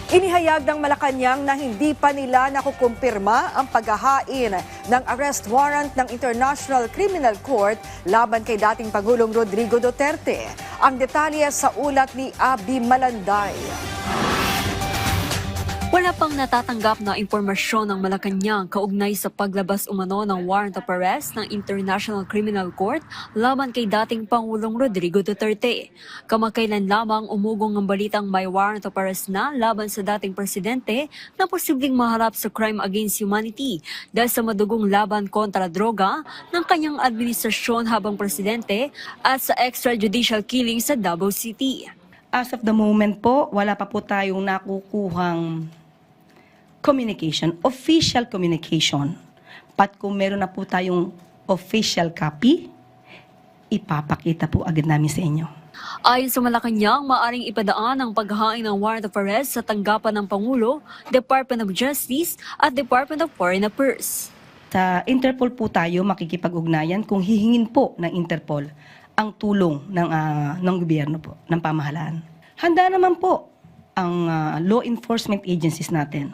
Inihayag ng Malacanang na hindi pa nila nakukumpirma ang paghahain ng arrest warrant ng International Criminal Court laban kay dating Pangulong Rodrigo Duterte. Ang detalye sa ulat ni Abby Malanday. Wala pang natatanggap na impormasyon ng Malacanang kaugnay sa paglabas umano ng warrant of arrest ng International Criminal Court laban kay dating Pangulong Rodrigo Duterte. Kamakailan lamang umugong ang balitang may warrant of arrest na laban sa dating presidente na posibleng maharap sa crime against humanity dahil sa madugong laban kontra droga ng kanyang administrasyon habang presidente at sa extrajudicial killing sa Davao City. As of the moment po, wala pa po tayong nakukuhang communication, official communication. Pat kung meron na po tayong official copy, ipapakita po agad namin sa inyo. Ayon sa Malacanang, maaring ipadaan ang paghahain ng warrant of arrest sa tanggapan ng Pangulo, Department of Justice at Department of Foreign Affairs. Sa Interpol po tayo makikipag-ugnayan kung hihingin po ng Interpol ang tulong ng gobyerno po, ng pamahalaan. Handa naman po ang law enforcement agencies natin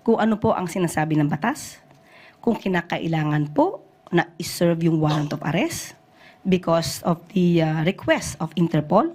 kung ano po ang sinasabi ng batas, kung kinakailangan po na iserve yung warrant of arrest because of the request of Interpol.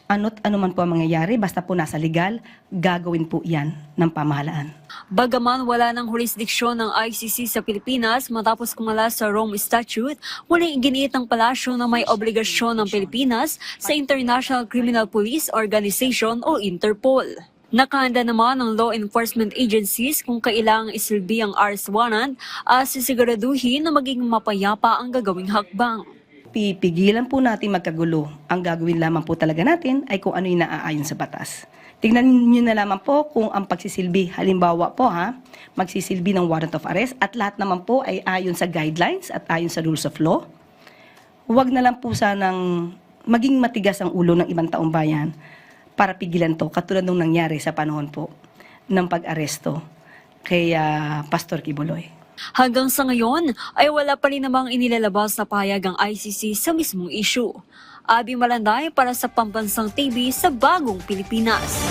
Ano't ano man po ang mangyayari, basta po nasa legal, gagawin po yan ng pamahalaan. Bagaman wala ng jurisdiksyon ng ICC sa Pilipinas matapos kumala sa Rome Statute, walang iginiit ng palasyo na may obligasyon ng Pilipinas sa International Criminal Police Organization o Interpol. Nakahanda naman ng law enforcement agencies kung kailangang isilbi ang arrest warrant at sisiguraduhin na maging mapayapa ang gagawing hakbang. Pipigilan po natin magkagulo. Ang gagawin lamang po talaga natin ay kung ano yung naaayon sa batas. Tingnan niyo na lamang po kung ang pagsisilbi, halimbawa po magsisilbi ng warrant of arrest at lahat naman po ay ayon sa guidelines at ayon sa rules of law. Huwag na lang po sanang maging matigas ang ulo ng ibang taong bayan para pigilan to, katulad nung nangyari sa panahon po ng pag-aresto kay Pastor Kibuloy. Hanggang sa ngayon ay wala pa rin namang inilalabas na pahayag ang ICC sa mismong issue. Abby Malanday para sa Pambansang TV sa Bagong Pilipinas.